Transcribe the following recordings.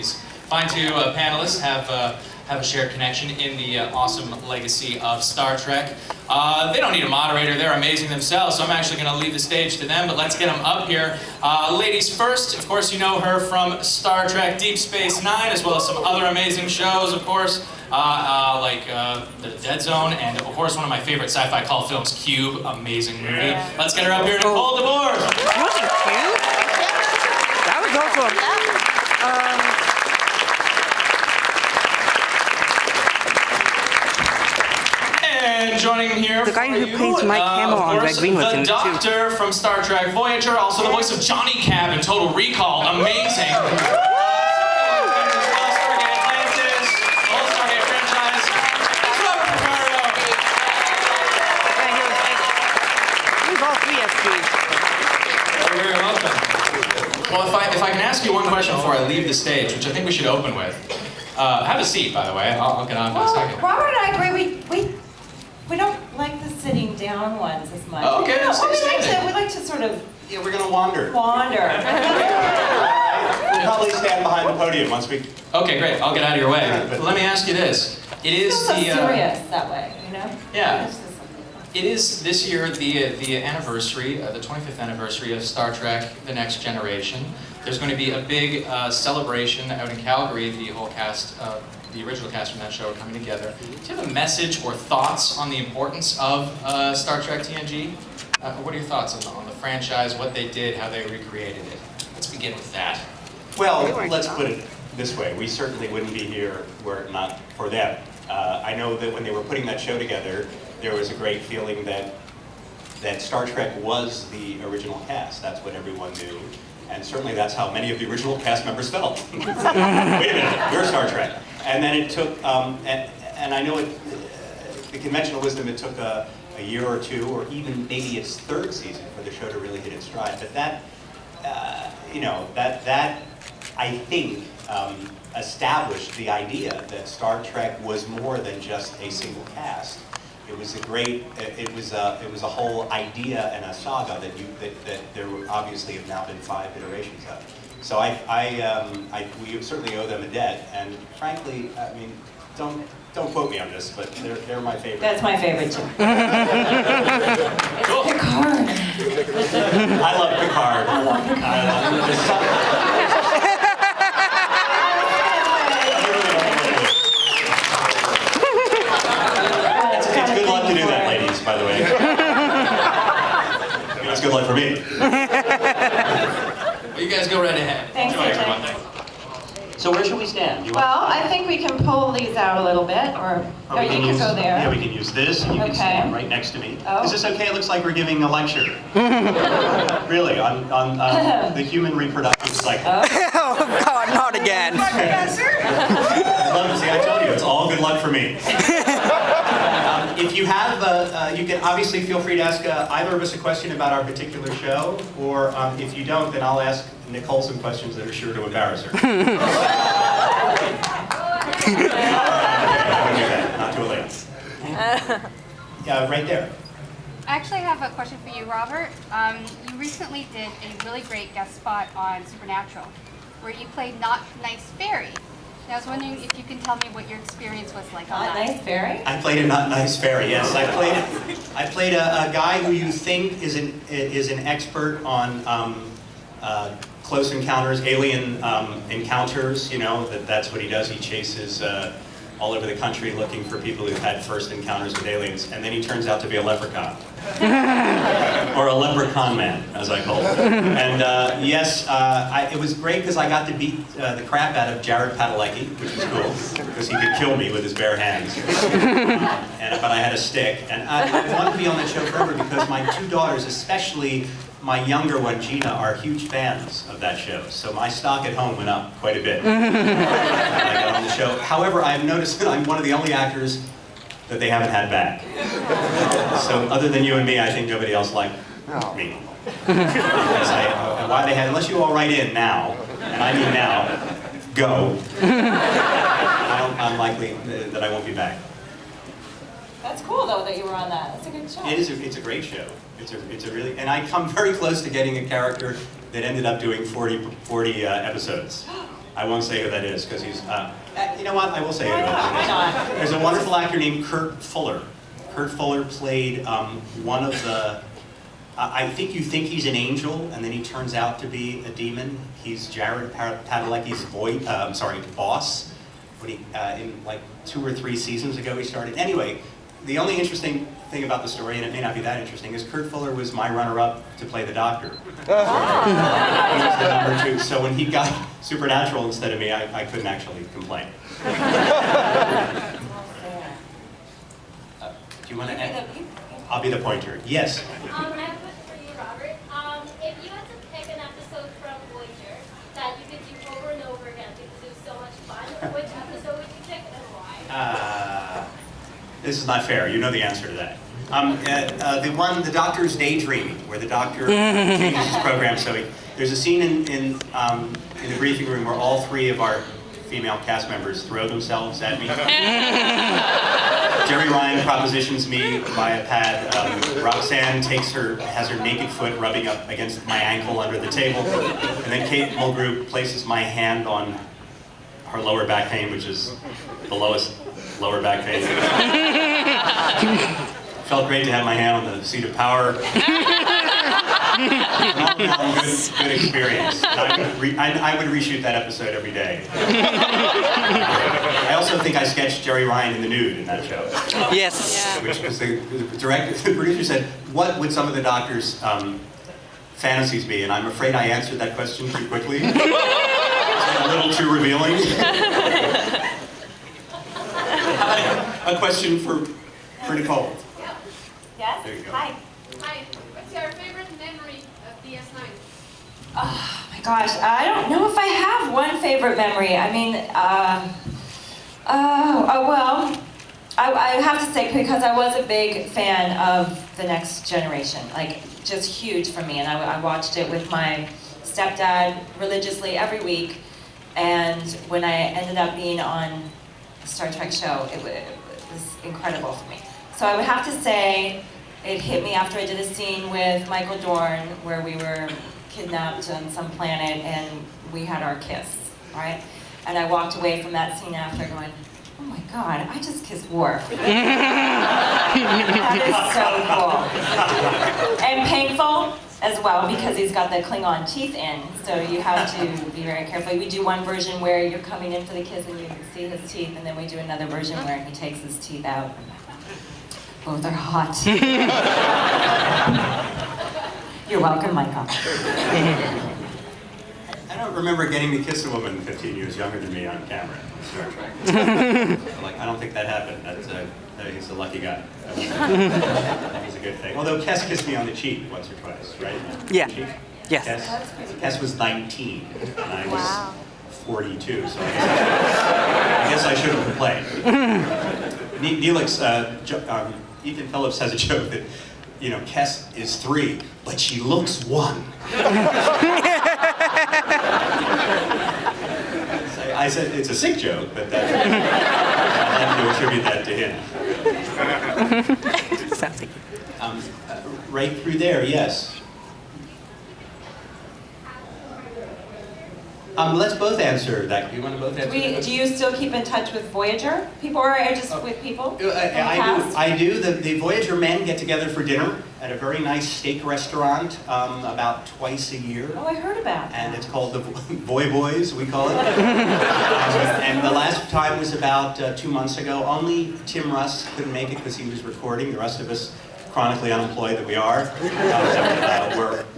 these fine two panelists have a shared connection in the awesome legacy of Star Trek. They don't need a moderator, they're amazing themselves, so I'm actually going to leave the stage to them, but let's get them up here. Ladies first, of course you know her from Star Trek Deep Space Nine, as well as some other amazing shows, of course, like The Dead Zone, and of course one of my favorite sci-fi cult films, Cube, amazing movie. Let's get her up here, Nicole Deboer! Wasn't Cube? That was also And joining here the guy who plays Mike Hamill on Red Green was in it too. The Doctor from Star Trek Voyager, also the voice of Johnny Cab in Total Recall, amazing. Stargate Atlantis, the whole Stargate franchise. It's Robert Picardo. He was all three SPs. You're very welcome. Well, if I can ask you one question before I leave the stage, which I think we should open with. Have a seat, by the way. I'll get on in a second. Robert and I agree. We don't like the sitting down ones as much. Oh, okay, we like to sort of. Yeah, we're gonna wander. We'll probably stand behind the podium once we. Okay, great. I'll get out of your way. But let me ask you this: It is so serious that way, you know? Yeah. It is this year the anniversary, the 25th anniversary of Star Trek: The Next Generation. There's going to be a big celebration out in Calgary. The whole cast, the original cast from that show, are coming together. Do you have a message or thoughts on the importance of Star Trek TNG? What are your thoughts on the franchise, what they did, how they recreated it? Let's begin with that. Well, let's put it this way. We certainly wouldn't be here were it not for them. I know that when they were putting that show together, there was a great feeling that Star Trek was the original cast. That's what everyone knew. And certainly that's how many of the original cast members felt. Wait a minute, you're Star Trek. And then it took, and I know the conventional wisdom, it took a year or two, or even maybe its third season for the show to really hit its stride. But that, that I think established the idea that Star Trek was more than just a single cast. It was a great. It was a whole idea and a saga that there obviously have now been 5 iterations of. So we certainly owe them a debt. And frankly, I mean, don't quote me on this, but they're my favorite. That's my favorite too. It's Cool. Picard. I love Picard. I love Picard. It's good luck to do that, ladies, by the way. It's good luck for me. Well, you guys go right ahead. Thanks, Enjoy, AJ. everyone. So where should we stand? Well, I think we can pull these out a little bit, or you can go there. Yeah, we can use this, and you can stand right next to me. Oh. Is this okay? It looks like we're giving a lecture. Really, on the human reproductive cycle. Oh God, not again. See, I told you, it's all good luck for me. If you have, you can obviously feel free to ask either of us a question about our particular show, or if you don't, then I'll ask Nicole some questions that are sure to embarrass her. Not too late. Right there. I actually have a question for you, Robert. You recently did a really great guest spot on Supernatural, where you played Not Nice Fairy. And I was wondering if you can tell me what your experience was like on Not that. Nice Fairy? I played a Not Nice Fairy. Yes, I played a guy who you think is an expert on close encounters, alien encounters. You know, that's what he does. He chases all over the country looking for people who've had first encounters with aliens, and then he turns out to be a leprechaun. Or a leprechaun man, as I call it. And yes, it was great because I got to beat the crap out of Jared Padalecki, which was cool, because he could kill me with his bare hands. But I had a stick. And I wanted to be on that show forever because my 2 daughters, especially my younger one, Gina, are huge fans of that show. So my stock at home went up quite a bit when I got on the show. However, I've noticed that I'm one of the only actors that they haven't had back. So other than you and me, I think nobody else liked me. Why they had, unless you all write in now, and I mean now, go. I'm likely that I won't be back. That's cool though that you were on that. That's a good show. It's a great show. It's a really, and I come very close to getting a character that ended up doing 40 episodes. I won't say who that is because he's. You know what? I will say who Why that not? is. Why not? There's a wonderful actor named Kurt Fuller. Kurt Fuller played one of the. I think you think he's an angel, and then he turns out to be a demon. He's Jared Padalecki's boss. When he in like 2 or 3 seasons ago he started. Anyway, the only interesting thing about the story, and it may not be that interesting, is Kurt Fuller was my runner-up to play the Doctor. He was the number 2. So when he got Supernatural instead of me, I couldn't actually complain. Do you want to add? I'll be the pointer. Yes. I have a question for you, Robert. If you had to pick an episode from Voyager that you could do over and over again because it was so much fun, which episode would you pick and why? This is not fair. You know the answer to that. The Doctor's Daydreaming, where the Doctor changes his program. So there's a scene in the briefing room where all 3 of our female cast members throw themselves at me. Jerry Ryan propositions me by a pad. Roxanne has her naked foot rubbing up against my ankle under the table. And then Kate Mulgrew places my hand on her lower back vein, which is the lowest lower back vein. Felt great to have my hand on the seat of power. Good experience. I would reshoot that episode every day. I also think I sketched Jerry Ryan in the nude in that show. Yes. Which was the producer said, what would some of the Doctor's fantasies be? And I'm afraid I answered that question too quickly. It's a little too revealing. A question for Nicole. Yes? There you go. Hi. Hi, what's your favorite memory of DS9? Oh my gosh, I don't know if I have one favorite memory. I mean, well, I have to say because I was a big fan of The Next Generation, like just huge for me, and I watched it with my stepdad religiously every week, and when I ended up being on a Star Trek show, it was incredible for me. So I would have to say it hit me after I did a scene with Michael Dorn where we were kidnapped on some planet and we had our kiss, right? And I walked away from that scene after going, oh my God, I just kissed Worf. That is so cool. And painful as well because he's got the Klingon teeth in, so you have to be very careful. We do one version where you're coming in for the kiss and you can see his teeth, and then we do another version where he takes his teeth out. Both are hot. You're welcome, Michael. I don't remember getting to kiss a woman 15 years younger than me on camera in Star Trek. I don't think that happened. He's a lucky guy. That was a good thing. Although Kes kissed me on the cheek once or twice, right? Yeah. Cheek? Yes. Kes was 19 and I was 42, so I guess I should have complained. Neelix, Ethan Phillips has a joke that, Kes is 3, but she looks 1. I said it's a sick joke, but I have to attribute that to him. Sounds like Right through there, yes. Let's both answer that. Do you want to both answer that? Do you still keep in touch with Voyager people, or just with people? I do. The Voyager men get together for dinner at a very nice steak restaurant about twice a year. Oh, I heard about that. And it's called the Voy Boys, we call it. And the last time was about 2 months ago. Only Tim Russ couldn't make it because he was recording. The rest of us, chronically unemployed that we are,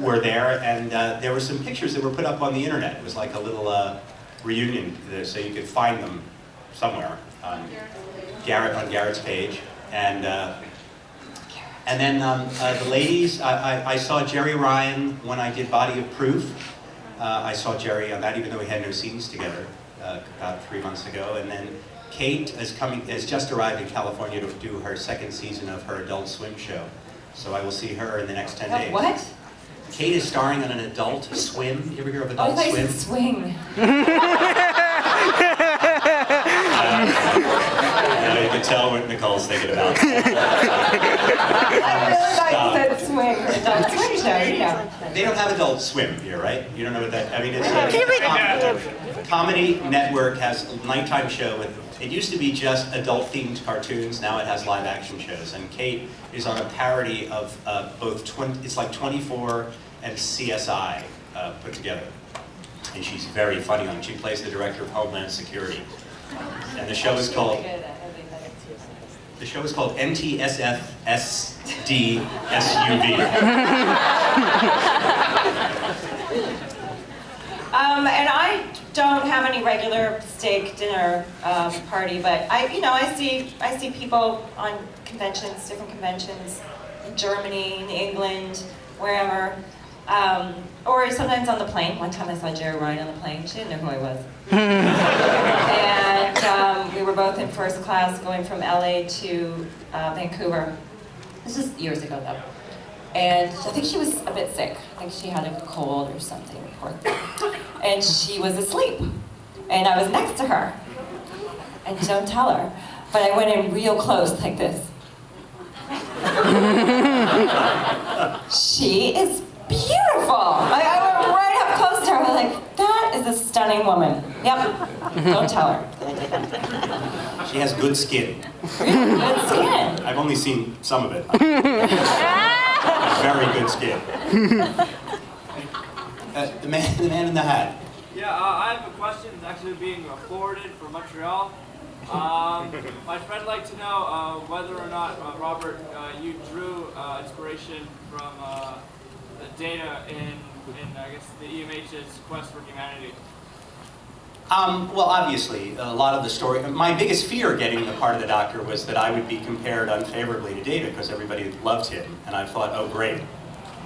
were there. And there were some pictures that were put up on the internet. It was like a little reunion, so you could find them somewhere on Garrett's page. And then the ladies, I saw Jerry Ryan when I did Body of Proof. I saw Jerry on that, even though we had no scenes together, about 3 months ago. And then Kate has just arrived in California to do her second season of her Adult Swim show. So I will see her in the next 10 days. What? Kate is starring on an Adult Swim. You ever hear of Oh, I Adult thought you Swim? said swing. You can tell what Nicole's thinking about. I really thought you said swing. Adult swing show, They don't have Adult Swim here, right? You don't know what that, I mean, it's Comedy Network has a nighttime show with, it used to be just adult-themed cartoons, now it has live-action shows. And Kate is on a parody of it's like 24 and CSI put together. And she's very funny on it. She plays the director of Homeland Security. And the show is called NTSF SD SUV. And I don't have any regular steak dinner party, but I see people on conventions, different conventions, in Germany, in England, wherever, or sometimes on the plane. One time I saw Jerry Ryan on the plane. She didn't know who I was. And we were both in first class going from LA to Vancouver. This was years ago though. And I think she was a bit sick. I think she had a cold or something, poor thing. And she was asleep. And I was next to her. And don't tell her, but I went in real close like this. She is beautiful. I went right up close to her. I was like, that is a stunning woman. Yep, don't tell her. She has good skin. Good skin. I've only seen some of it. Very good skin. The man in the hat. Yeah, I have a question. It's actually being forwarded from Montreal. My friend would like to know whether or not, Robert, you drew inspiration from the data in I guess, the EMH's quest for humanity. Well, obviously, a lot of the story. My biggest fear getting the part of the Doctor was that I would be compared unfavorably to Data because everybody loved him, and I thought, oh great,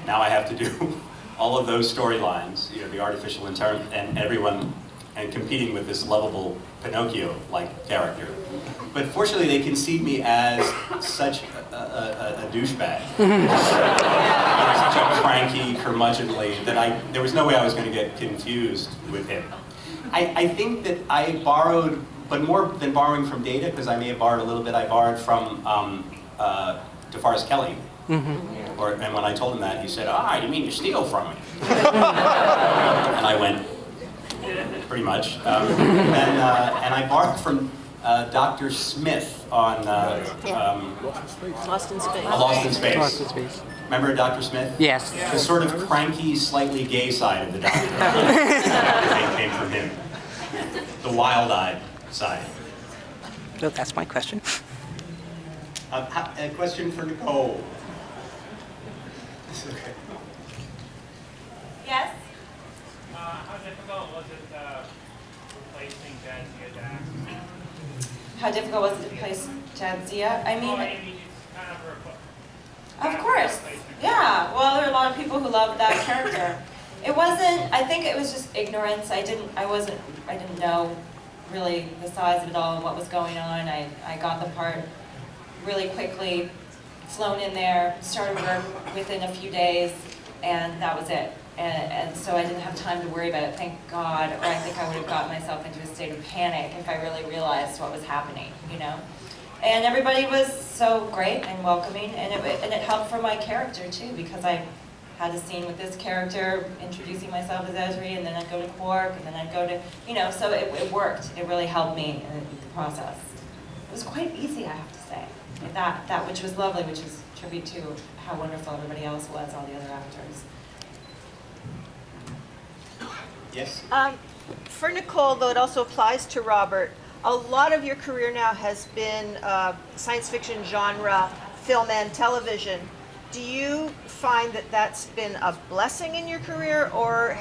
now I have to do all of those storylines, the artificial intelligence, and everyone, and competing with this lovable Pinocchio-like character. But fortunately, they conceived me as such a douchebag, such a cranky, curmudgeonly, that there was no way I was going to get confused with him. I think that I borrowed, but more than borrowing from Data, because I may have borrowed a little bit, I borrowed from DeForest Kelley. Mm-hmm. And when I told him that, he said, you mean to steal from me? And I went, pretty much. And I borrowed from Dr. Smith on Lost in Space. Lost in Space. Lost in Space. Remember Dr. Smith? Yes. The sort of cranky, slightly gay side of the Doctor came from him. The wild-eyed side. So that's my question. A question for Nicole. Okay. Yes? How difficult was it replacing Jadzia Dax? How difficult was it to place Jadzia? I mean, it's kind of of course. Yeah. Well, there are a lot of people who loved that character. It wasn't. I think it was just ignorance. I didn't know really the size of it all and what was going on. I got the part really quickly, flown in there, started work within a few days, and that was it. And so I didn't have time to worry about it, thank God, or I think I would have gotten myself into a state of panic if I really realized what was happening, And everybody was so great and welcoming, and it helped for my character too, because I had a scene with this character introducing myself as Esri, and then I'd go to Quark, and then I'd go to, so it worked. It really helped me in the process. It was quite easy, I have to say. That which was lovely, which is a tribute to how wonderful everybody else was, all the other actors. Yes? For Nicole, though it also applies to Robert, a lot of your career now has been science fiction genre, film and television. Do you find that that's been a blessing in your career, or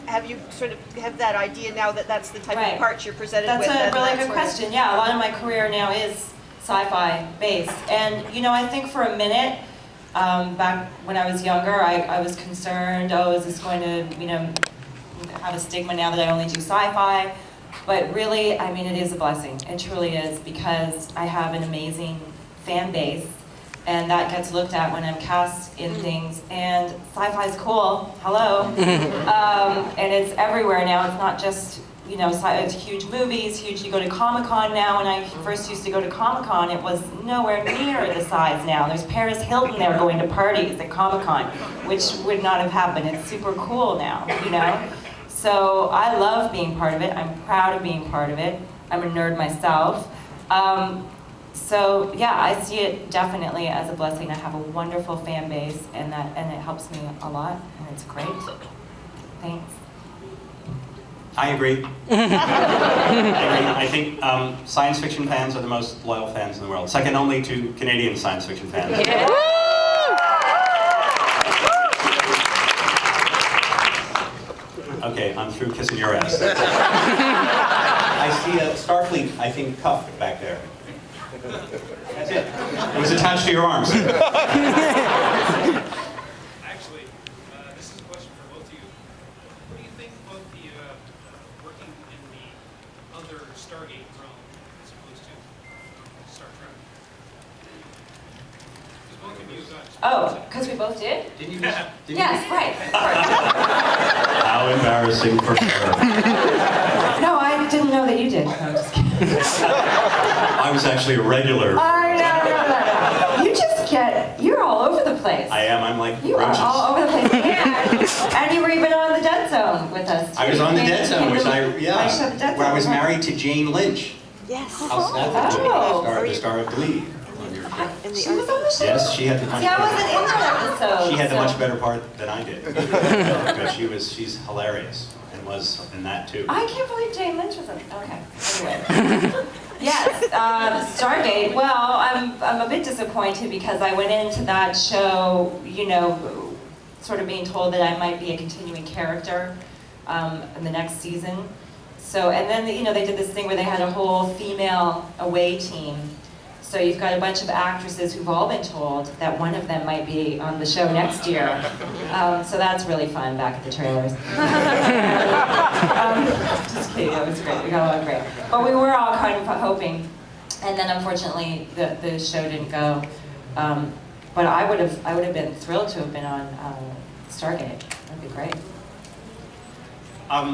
have you sort of have that idea now that that's the type of parts you're presented with? That's a really good question. Yeah, a lot of my career now is sci-fi based. And, I think for a minute, back when I was younger, I was concerned, is this going to, have a stigma now that I only do sci-fi? But really, I mean, it is a blessing. It truly is, because I have an amazing fan base, and that gets looked at when I'm cast in things. And sci-fi is cool. Hello. And it's everywhere now. It's not just, you know, it's huge movies, huge. You go to Comicon now. When I first used to go to Comicon, it was nowhere near the size now. There's Paris Hilton there going to parties at Comicon, which would not have happened. It's super cool now, you know. So I love being part of it. I'm proud of being part of it. I'm a nerd myself. So yeah, I see it definitely as a blessing. I have a wonderful fan base, and it helps me a lot, and it's great. Thanks. I agree. I think science fiction fans are the most loyal fans in the world, second only to Canadian science fiction fans. Yeah. Okay, I'm through kissing your ass. I see a Starfleet, I think, cuff back there. That's it. It was attached to your arms. Actually, this is a question for both of you. What do you think about the working in the other Stargate realm as opposed to Star Trek? Because both of you got. Oh, because we both did? Didn't you? Yes, right. How embarrassing for her. No, I didn't know that you did. No, I'm just kidding. I was actually a regular. No. You're all over the place. I am. I'm like You roaches. are all over the place. And you were even on the Dead Zone with us. I was on the Dead Zone, which where I was Zone. married to Jane Lynch. Yes. How's that? Oh. The star of Glee. On your show. In She the was on the show? Yes, she had the much See, I better. wasn't in that episode. She had the so- much better part than I did. But she's hilarious and was in that too. I can't believe Jane Lynch was in it. Okay. Anyway. Yes, Stargate. Well, I'm a bit disappointed because I went into that show, you know, sort of being told that I might be a continuing character in the next season. So, and then you know they did this thing where they had a whole female away team. So you've got a bunch of actresses who've all been told that one of them might be on the show next year. So that's really fun back at the trailers. Just kidding, that was great. We got along great. But we were all kind of hoping, and then unfortunately the show didn't go. But I would have been thrilled to have been on Stargate. That'd be great. I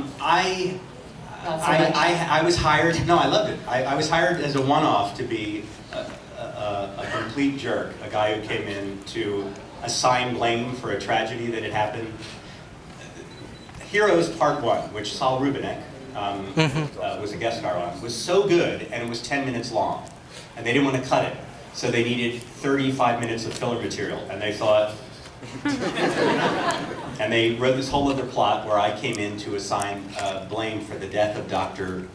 was hired. No, I loved it. I was hired as a one-off to be a complete jerk, a guy who came in to assign blame for a tragedy that had happened. Heroes Part 1, which Saul Rubinek was a guest star on, was so good, and it was 10 minutes long. And they didn't want to cut it, so they needed 35 minutes of filler material. And they thought, and they wrote this whole other plot where I came in to assign blame for the death of Dr.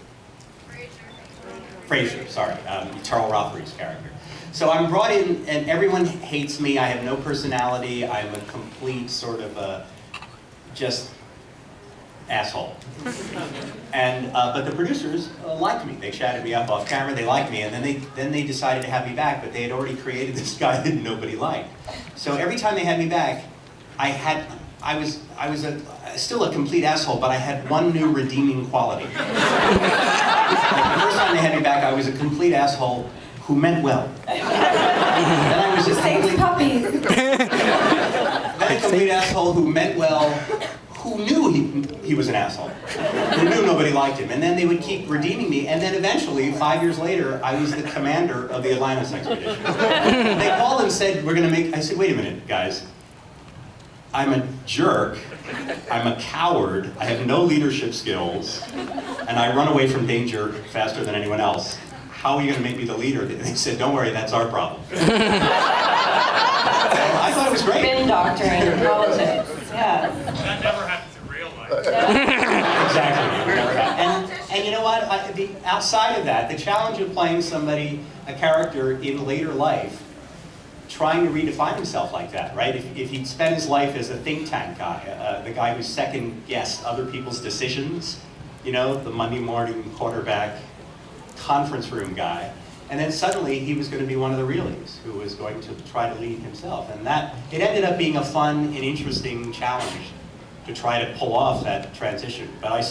Fraser, sorry, Charles Rothery's character. So I'm brought in, and everyone hates me. I have no personality. I'm a complete sort of just asshole. And but the producers liked me. They chatted me up off camera. They liked me, and then they decided to have me back. But they had already created this guy that nobody liked. So every time they had me back, I was still a complete asshole, but I had one new redeeming quality. Like the first time they had me back, I was a complete asshole who meant well. Then I was just Saves puppies. then a complete asshole who meant well, who knew he was an asshole, who knew nobody liked him. And then they would keep redeeming me, and then eventually, 5 years later, I was the commander of the Atlantis expedition. They called and said, we're gonna make, I said, wait a minute, guys. I'm a jerk, I'm a coward, I have no leadership skills, and I run away from danger faster than anyone else. How are you gonna make me the leader? They said, don't worry, that's our problem. So I thought it was great. Spin doctoring in politics. Yeah. That never happens in real life. Exactly. And you know what? Outside of that, the challenge of playing somebody, a character in later life, trying to redefine himself like that, right? If he'd spent his life as a think tank guy, the guy who second-guessed other people's decisions, you know, the Monday morning quarterback, conference room guy, and then suddenly he was going to be one of the realies who was going to try to lead himself. And that, it ended up being a fun and interesting challenge to try to pull off that transition. But I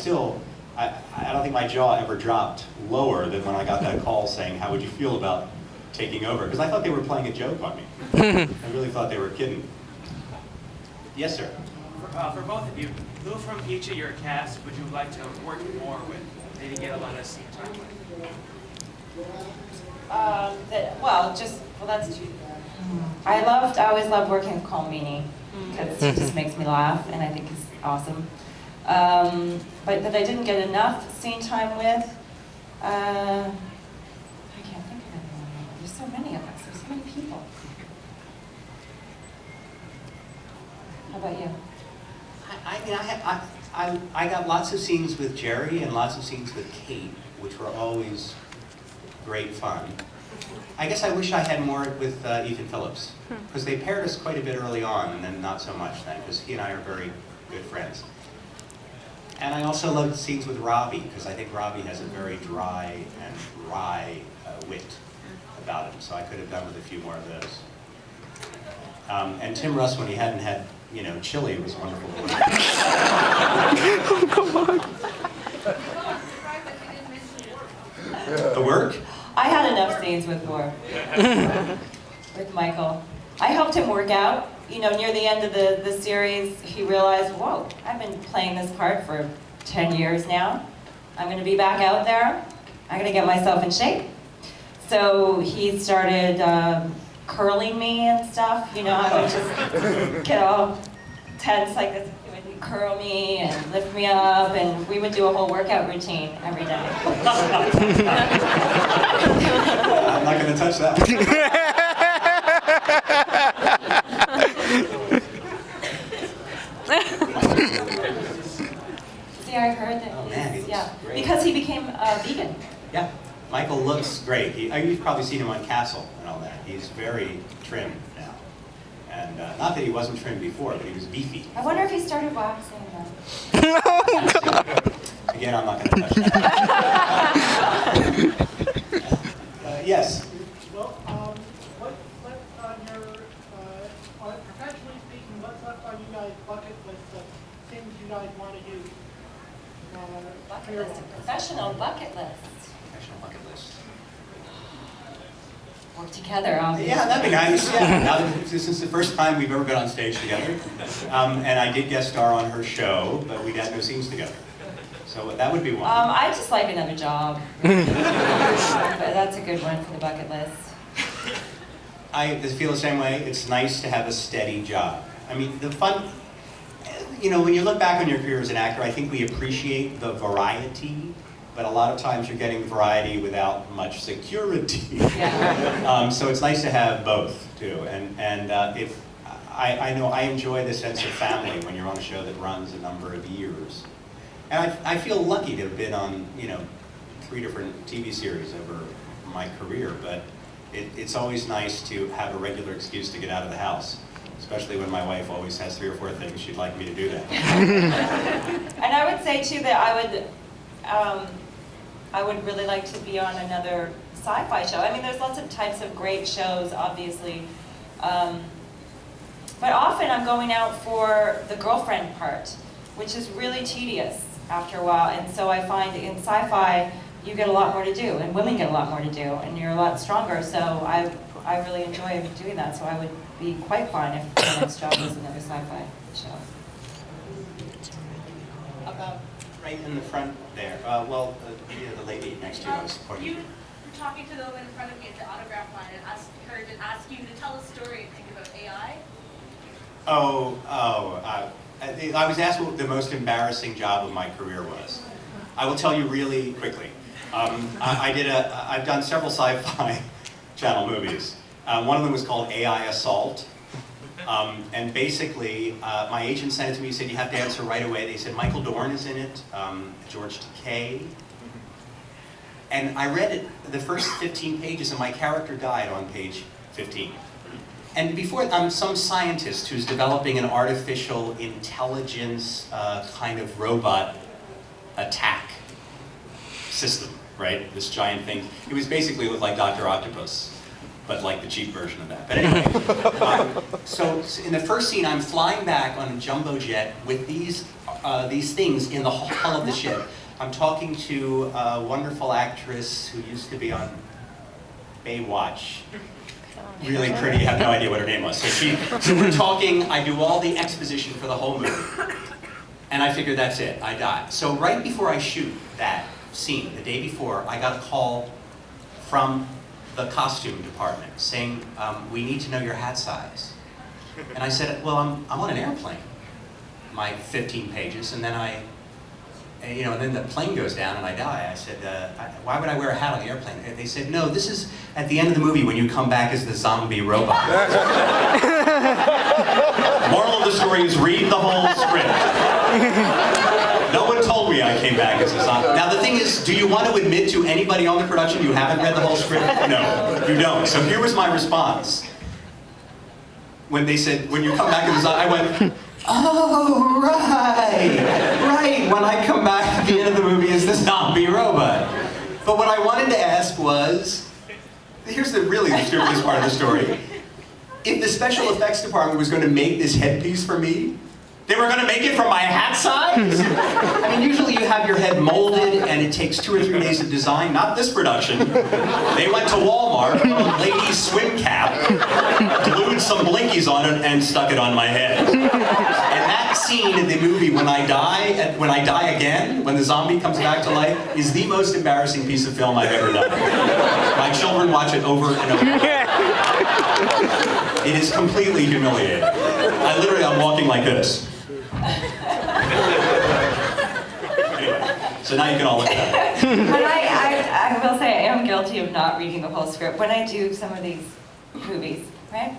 don't think my jaw ever dropped lower than when I got that call saying, how would you feel about taking over? Because I thought they were playing a joke on me. I really thought they were kidding. Yes, sir. For both of you, who from each of your casts would you like to work more with? Did he get a lot of scene time? That's true. I always loved working with Cole Meany because he just makes me laugh, and I think he's awesome. But that I didn't get enough scene time with, I can't think of anyone. There's so many of us. There's so many people. How about you? I got lots of scenes with Jerry and lots of scenes with Kate, which were always great fun. I guess I wish I had more with Ethan Phillips, because they paired us quite a bit early on, and then not so much then, because he and I are very good friends. And I also loved scenes with Robbie, because I think Robbie has a very dry and wry wit about him, so I could have done with a few more of those. And Tim Russ, when he hadn't had, chili, was wonderful. Oh, come on. The work? I had enough scenes with Michael. I helped him work out. Near the end of the series, he realized, whoa, I've been playing this part for 10 years now. I'm going to be back out there. I'm going to get myself in shape. So he started curling me and stuff. I would just get all tense like this. He would curl me and lift me up, and we would do a whole workout routine every day. I'm not going to touch that. See, I heard that. Oh man, he looks great. Because he became vegan. Yeah, Michael looks great. You've probably seen him on Castle and all that. He's very trim now. And not that he wasn't trim before, but he was beefy. I wonder if he started waxing. Again, I'm not going to touch that. Yes? Well, what's on your, professionally speaking, what's left on you guys' bucket list of things you guys want to do? Bucket list, a professional bucket list. Professional bucket list. Work together, obviously. Yeah, that'd be nice. Yeah. Now, this is the first time we've ever been on stage together. And I did guest star on her show, but we had no scenes together. So that would be one. I'd just like another job. But that's a good one for the bucket list. I feel the same way. It's nice to have a steady job. I mean, the fun, when you look back on your career as an actor, I think we appreciate the variety, but a lot of times you're getting variety without much security. Yeah. So it's nice to have both, too. And if I know I enjoy the sense of family when you're on a show that runs a number of years. And I feel lucky to have been on, 3 different TV series over my career, but it's always nice to have a regular excuse to get out of the house, especially when my wife always has 3 or 4 things she'd like me to do that. And I would say, too, that I would really like to be on another sci-fi show. I mean, there's lots of types of great shows, obviously. But often I'm going out for the girlfriend part, which is really tedious after a while. And so I find in sci-fi, you get a lot more to do, and women get a lot more to do, and you're a lot stronger. So I really enjoy doing that. So I would be quite fine if the next job was another sci-fi show. About right in the front there. The lady next to you I was pointing You to. were talking to the woman in front of me at the autograph line and asked her to ask you to tell a story and think about AI. I was asked what the most embarrassing job of my career was. I will tell you really quickly. I've done several sci-fi channel movies. One of them was called AI Assault. And basically, my agent sent it to me. He said, you have to answer right away. They said, Michael Dorn is in it, George Takei. And I read it, the first 15 pages, and my character died on page 15. And before, I'm some scientist who's developing an artificial intelligence kind of robot attack system, right? This giant thing. It was basically looked like Dr. Octopus, but like the cheap version of that. But anyway, so in the first scene, I'm flying back on a jumbo jet with these things in the hull of the ship. I'm talking to a wonderful actress who used to be on Baywatch. Really pretty, I have no idea what her name was. So we're talking, I do all the exposition for the whole movie. And I figured that's it, I die. So right before I shoot that, scene, the day before, I got a call from the costume department saying, we need to know your hat size. And I said, well, I'm on an airplane, my 15 pages, and then and then the plane goes down and I die. I said, why would I wear a hat on the airplane? And they said, no, this is at the end of the movie when you come back as the zombie robot. Moral of the story is read the whole script. No one told me I came back as a zombie. Now the thing is, do you want to admit to anybody on the production you haven't read the whole script? No, you don't. So here was my response. When they said, when you come back as a zombie, I went, oh, right, when I come back at the end of the movie as the zombie robot. But what I wanted to ask was, here's the stupidest part of the story. If the special effects department was going to make this headpiece for me, they were going to make it from my hat size? I mean, usually you have your head molded and it takes 2 or 3 days of design. Not this production. They went to Walmart, a lady's swim cap, glued some blinkies on it, and stuck it on my head. And that scene in the movie, when I die again, when the zombie comes back to life, is the most embarrassing piece of film I've ever done. My children watch it over and over. It is completely humiliating. I'm walking like this. Anyway, so now you can all look at it. But I will say I am guilty of not reading the whole script when I do some of these movies, right?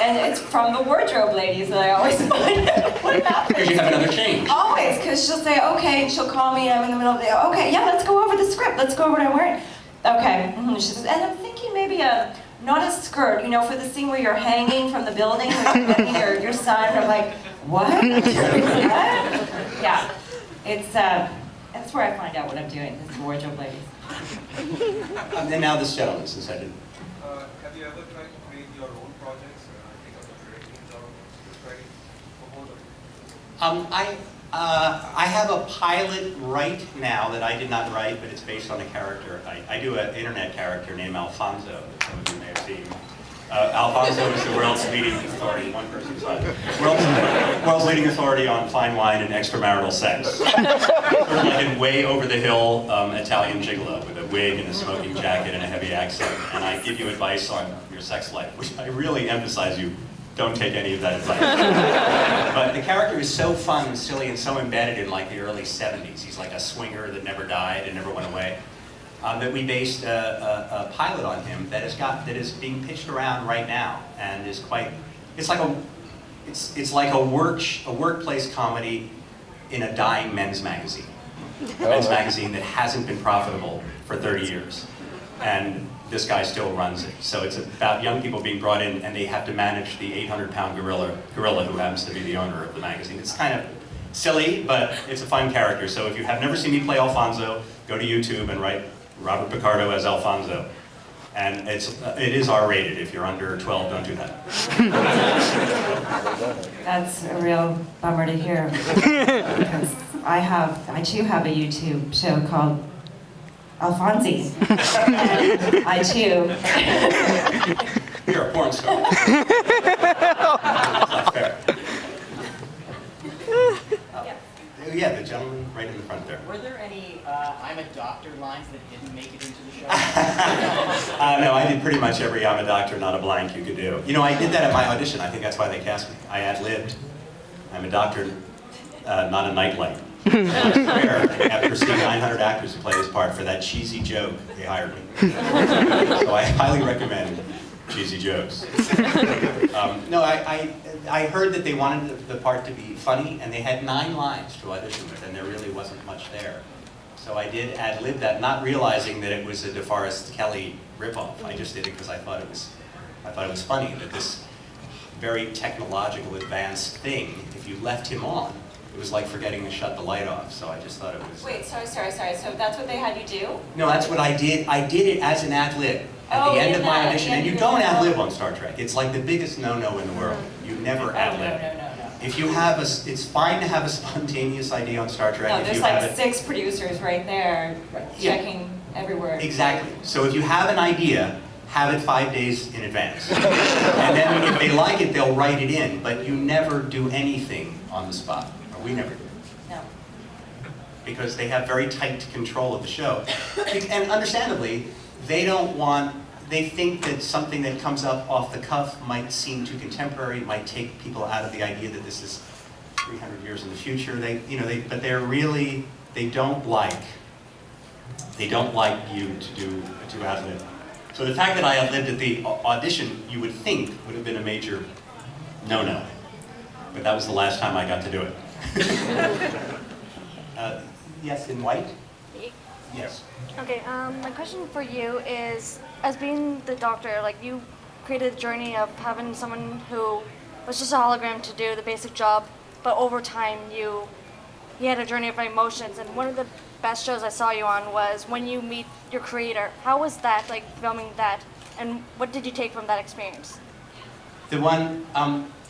And it's from the wardrobe ladies that I always find out what happens. Because you have another change. Always, because she'll say, okay, and she'll call me and I'm in the middle of the day, okay, yeah, let's go over the script, let's go over what I'm wearing. Okay, she says, and I'm thinking maybe not a skirt, for the scene where you're hanging from the building, with your son. I'm like, what? Yeah, that's where I find out what I'm doing, this wardrobe ladies. And now this gentleman, since I didn't. Have you ever tried to create your own projects, take up the directions or scriptwriting for both of you? I have a pilot right now that I did not write, but it's based on a character. I do an internet character named Alfonso, that some of you may have seen. Alfonso is the world's leading authority, one person's side. World's leading authority on fine wine and extramarital sex. Sort of like a way over the hill Italian gigolo with a wig and a smoking jacket and a heavy accent. And I give you advice on your sex life, which I really emphasize you don't take any of that advice. But the character is so fun and silly and so embedded in like the early 70s. He's like a swinger that never died and never went away. That we based a pilot on him that is being pitched around right now and is quite. It's like a workplace comedy in a dying men's magazine. A men's magazine that hasn't been profitable for 30 years, and this guy still runs it. So it's about young people being brought in, and they have to manage the 800-pound gorilla who happens to be the owner of the magazine. It's kind of silly, but it's a fun character. So if you have never seen me play Alfonso, go to YouTube and write Robert Picardo as Alfonso. And it is R-rated. If you're under 12, don't do that. That's a real bummer to hear. Because I too have a YouTube show called Alfonsi. And I too. You're a porn star. That's not fair. Yeah, the gentleman right in the front there. Were there any I'm a doctor lines that didn't make it into the show? No, I did pretty much every I'm a doctor, not a blank you could do. I did that at my audition. I think that's why they cast me. I ad-libbed. I'm a doctor, not a nightlight. After seeing 900 actors who play this part for that cheesy joke, they hired me. So I highly recommend cheesy jokes. No, I heard that they wanted the part to be funny, and they had 9 lines to audition with, and there really wasn't much there. So I did ad-lib that, not realizing that it was a DeForest Kelley ripoff. I just did it because I thought it was funny that this very technological, advanced thing, if you left him on, it was like forgetting to shut the light off. So I just thought it was. Wait, sorry. So that's what they had you do? No, that's what I did. I did it as an ad-lib at the end of my audition, and you don't ad-lib on Star Trek. It's like the biggest no-no in the world. You never ad-lib. No. If you have it's fine to have a spontaneous idea on Star Trek. No, if there's you like have 6 producers right there checking every word. Exactly. So if you have an idea, have it 5 days in advance. And then if they like it, they'll write it in, but you never do anything on the spot. Or we never do. No. because they have very tight control of the show. And understandably, they think that something that comes up off the cuff might seem too contemporary, might take people out of the idea that this is 300 years in the future. But they don't like you to outlive. So the fact that I outlived at the audition, you would think, would have been a major no-no. But that was the last time I got to do it. Yes, in white? Yes. Okay, my question for you is, as being the doctor, like you created a journey of having someone who was just a hologram to do the basic job, but over time you had a journey of emotions, and one of the best shows I saw you on was When You Meet Your Creator. How was that, like filming that, and what did you take from that experience? The one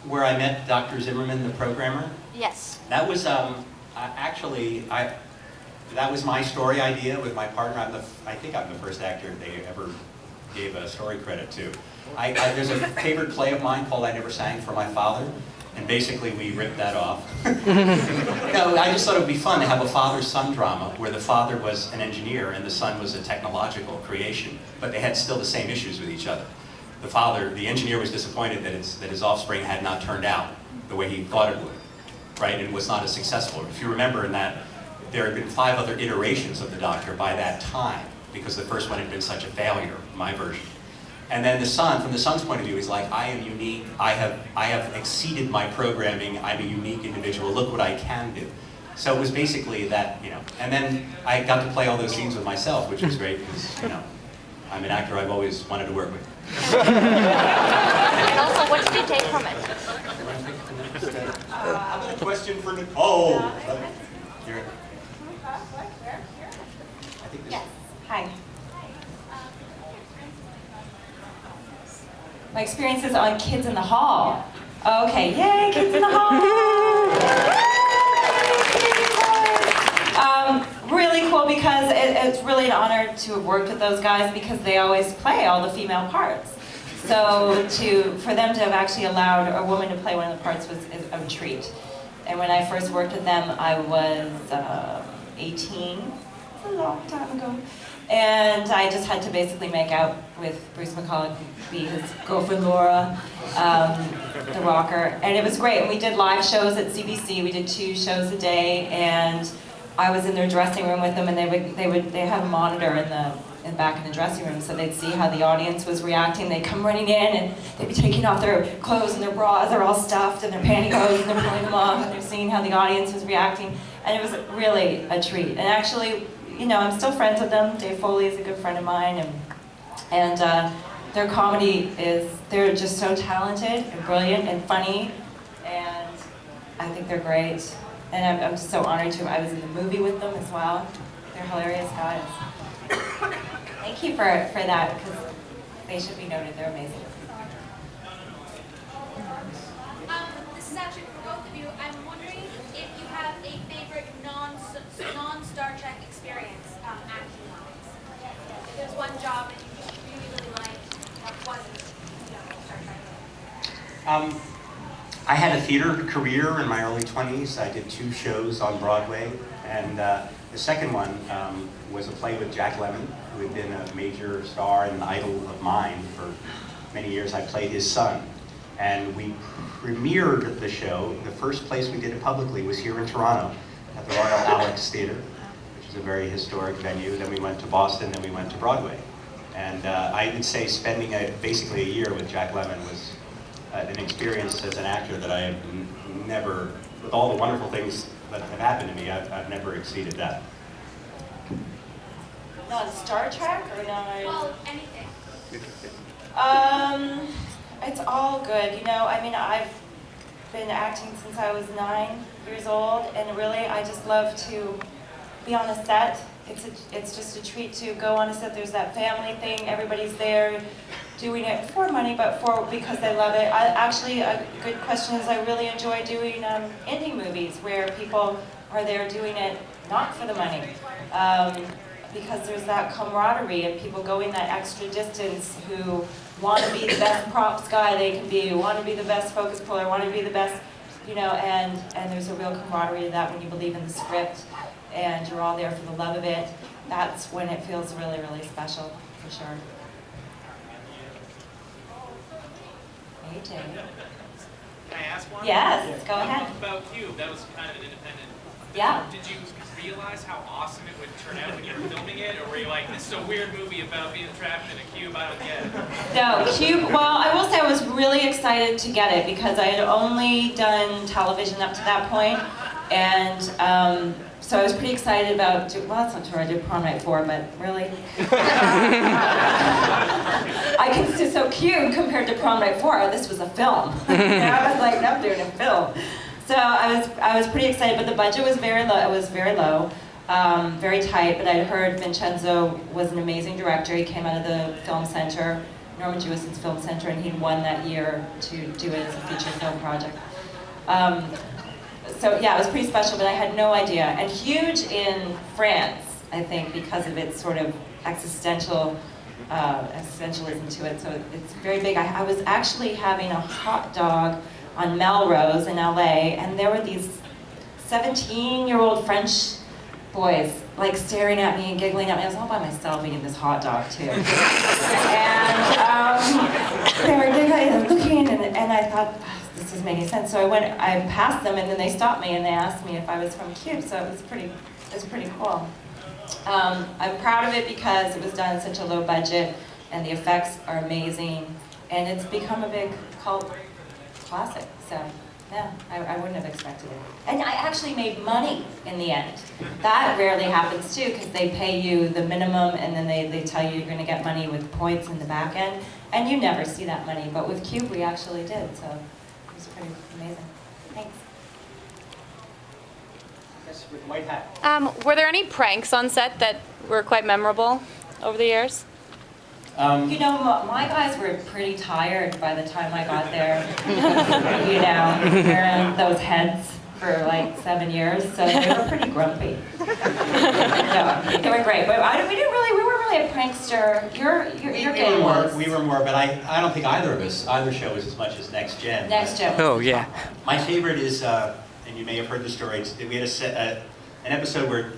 where I met Dr. Zimmerman, the programmer? Yes. That was that was my story idea with my partner. I think I'm the first actor they ever gave a story credit to. There's a favorite play of mine called I Never Sang for My Father, and basically we ripped that off. No, I just thought it would be fun to have a father-son drama where the father was an engineer and the son was a technological creation, but they had still the same issues with each other. The engineer was disappointed that his offspring had not turned out the way he thought it would, right, and was not as successful. If you remember in that, there had been 5 other iterations of the Doctor by that time, because the first one had been such a failure, my version. And then the son, from the son's point of view, he's like, I am unique, I have exceeded my programming, I'm a unique individual, look what I can do. So it was basically that, and then I got to play all those scenes with myself, which was great, because, I'm an actor I've always wanted to work with. And also, what did you take from it? I've got a question for Nicole. Here. Yes. Hi. My experiences on Kids in the Hall. Okay, yay, Kids in the Hall! Really cool because it's really an honor to have worked with those guys because they always play all the female parts. So for them to have actually allowed a woman to play one of the parts was a treat. And when I first worked with them, I was 18. It's a long time ago. And I just had to basically make out with Bruce McCulloch, be his girlfriend Laura, the rocker. And it was great. And we did live shows at CBC. We did 2 shows a day. And I was in their dressing room with them, and they had a monitor in back in the dressing room, so they'd see how the audience was reacting. They'd come running in, and they'd be taking off their clothes and their bras. They're all stuffed, and their pantyhose, and they're pulling them off, and they're seeing how the audience was reacting. And it was really a treat. And actually, I'm still friends with them. Dave Foley is a good friend of mine, and their comedy they're just so talented and brilliant and funny, and I think they're great. And I'm just so honored to. I was in the movie with them as well. They're hilarious guys. Thank you for that, because they should be noted. They're amazing. This is actually for both of you. I'm wondering if you have a favorite non-Star Trek experience acting-wise. If there's one job that you just really liked that wasn't Star Trek. I had a theater career in my early 20s. I did 2 shows on Broadway, and the second one was a play with Jack Lemmon, who had been a major star and an idol of mine for many years. I played his son, and we premiered the show. The first place we did it publicly was here in Toronto at the Royal Alex Theatre, which is a very historic venue. Then we went to Boston, then we went to Broadway. And I would say spending basically a year with Jack Lemmon was an experience as an actor that I have never, with all the wonderful things that have happened to me, I've never exceeded that. Not Star Trek or not? Well, anything. It's all good. I've been acting since I was 9 years old, and really, I just love to be on a set. It's just a treat to go on a set. There's that family thing. Everybody's there doing it for money, but because they love it. Actually, a good question is I really enjoy doing indie movies where people are there doing it not for the money. Because there's that camaraderie and people going that extra distance who want to be the best props guy they can be, who want to be the best focus puller, want to be the best, and there's a real camaraderie to that when you believe in the script. and you're all there for the love of it, that's when it feels really, really special, for sure. Hey, Jay. Can I ask one? Yes, go ahead. About Cube, that was kind of an independent. Yeah. Did you realize how awesome it would turn out when you were filming it, or were you like, this is a weird movie about being trapped in a cube, I don't get it? No, Cube, well, I will say I was really excited to get it because I had only done television up to that point, and so I was pretty excited about, well, that's not true, I did Prom Night 4, but really? I consider so Cube compared to Prom Night 4, this was a film. I was like, no, I'm doing a film. So I was pretty excited, but the budget was very low. It was very low, very tight. But I'd heard Vincenzo was an amazing director. He came out of the film center, Norman Jewison's film center, and he'd won that year to do it as a feature film project. So yeah, it was pretty special, but I had no idea. And huge in France, I think, because of its sort of existentialism to it. So it's very big. I was actually having a hot dog on Melrose in LA, and there were these 17-year-old French boys like staring at me and giggling at me. I was all by myself eating this hot dog too. And they were giggling and looking, and I thought, this doesn't make any sense. So I passed them, and then they stopped me and they asked me if I was from Cube, so it was pretty cool. I'm proud of it because it was done at such a low budget, and the effects are amazing, and it's become a big cult classic, so yeah, I wouldn't have expected it. And I actually made money in the end. That rarely happens too, because they pay you the minimum and then they tell you you're going to get money with points in the back end, and you never see that money. But with Cube, we actually did, so it was pretty amazing. Thanks. Yes, with white hat. Were there any pranks on set that were quite memorable over the years? You know, my guys were pretty tired by the time I got there. You know, wearing those heads for like 7 years, so they were pretty grumpy. No, they were great, but we weren't really a prankster. Your gang was. We were more, but I don't think either show is as much as Next Gen. Next Gen. Oh, yeah. My favorite is, and you may have heard the story, we had an episode where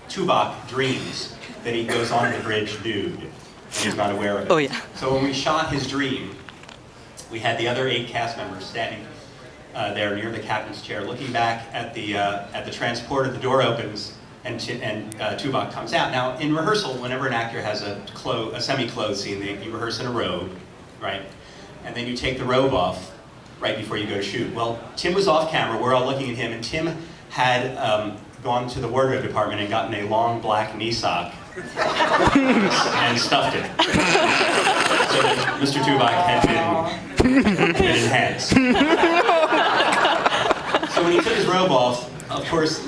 Tuvok dreams that he goes on the bridge nude. He's not aware of it. Oh, yeah. So when we shot his dream, we had the other 8 cast members standing there near the captain's chair, looking back at the transporter. The door opens, and Tuvok comes out. Now, in rehearsal, whenever an actor has a semi-clothed scene, you rehearse in a robe, right? And then you take the robe off right before you go to shoot. Well, Tim was off camera. We're all looking at him, and Tim had gone to the wardrobe department and gotten a long black knee sock and stuffed it. So that Mr. Tuvok had been enhanced. So when he took his robe off, of course,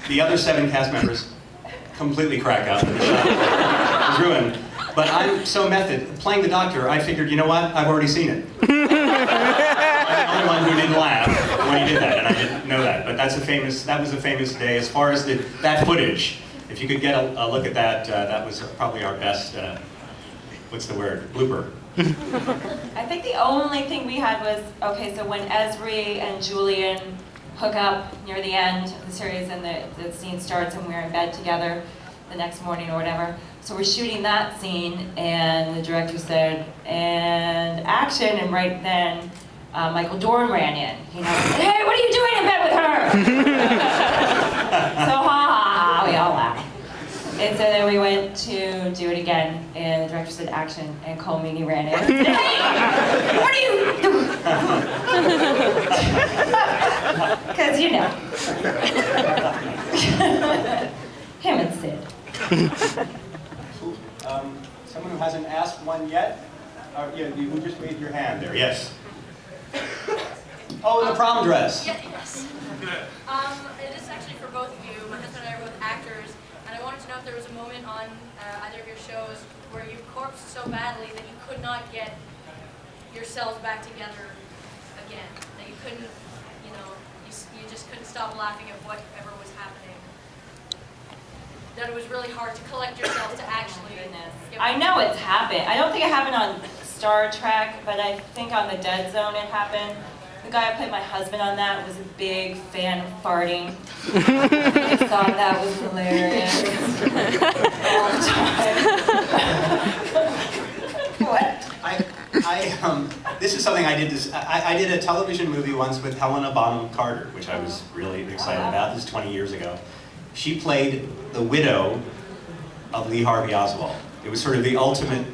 the other 7 cast members completely crack up. The shot was ruined. But I'm so method. Playing the doctor, I figured, you know what? I've already seen it. I'm the only one who didn't laugh when he did that, and I didn't know that. But that was a famous day. As far as that footage, if you could get a look at that, that was probably our best, what's the word, blooper. I think the only thing we had was, okay, so when Esri and Julian hook up near the end of the series and the scene starts and we're in bed together the next morning or whatever, so we're shooting that scene and the director said, and action, and right then Michael Dorn ran in. You know, hey, what are you doing in bed with her? So we all laughed. And so then we went to do it again, and the director said action, and Cole Meany ran in. Hey, what are you doing? Because, you know. Him and Sid. Someone who hasn't asked one yet? Yeah, you just waved your hand there, yes. Oh, the prom dress. Yes. It is actually for both of you. My husband and I are both actors, and I wanted to know if there was a moment on either of your shows where you corpsed so badly that you could not get yourselves back together again. That you couldn't, you know, you just couldn't stop laughing at whatever was happening. That it was really hard to collect yourselves to actually. I know it's happened. I don't think it happened on Star Trek, but I think on the Dead Zone it happened. The guy who played my husband on that was a big fan of farting. I thought that was hilarious all the time. What? This is something I did. I did a television movie once with Helena Bonham Carter, which I was really excited about. This is 20 years ago. She played the widow of Lee Harvey Oswald. It was sort of the ultimate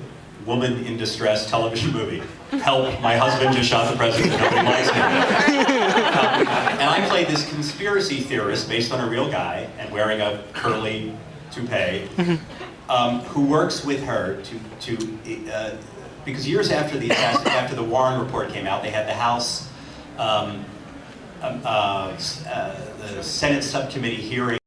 woman in distress television movie. Help, my husband just shot the president, nobody likes me. And I played this conspiracy theorist based on a real guy and wearing a curly toupee, who works with her because years after the Warren report came out, they had the House, the Senate subcommittee hearing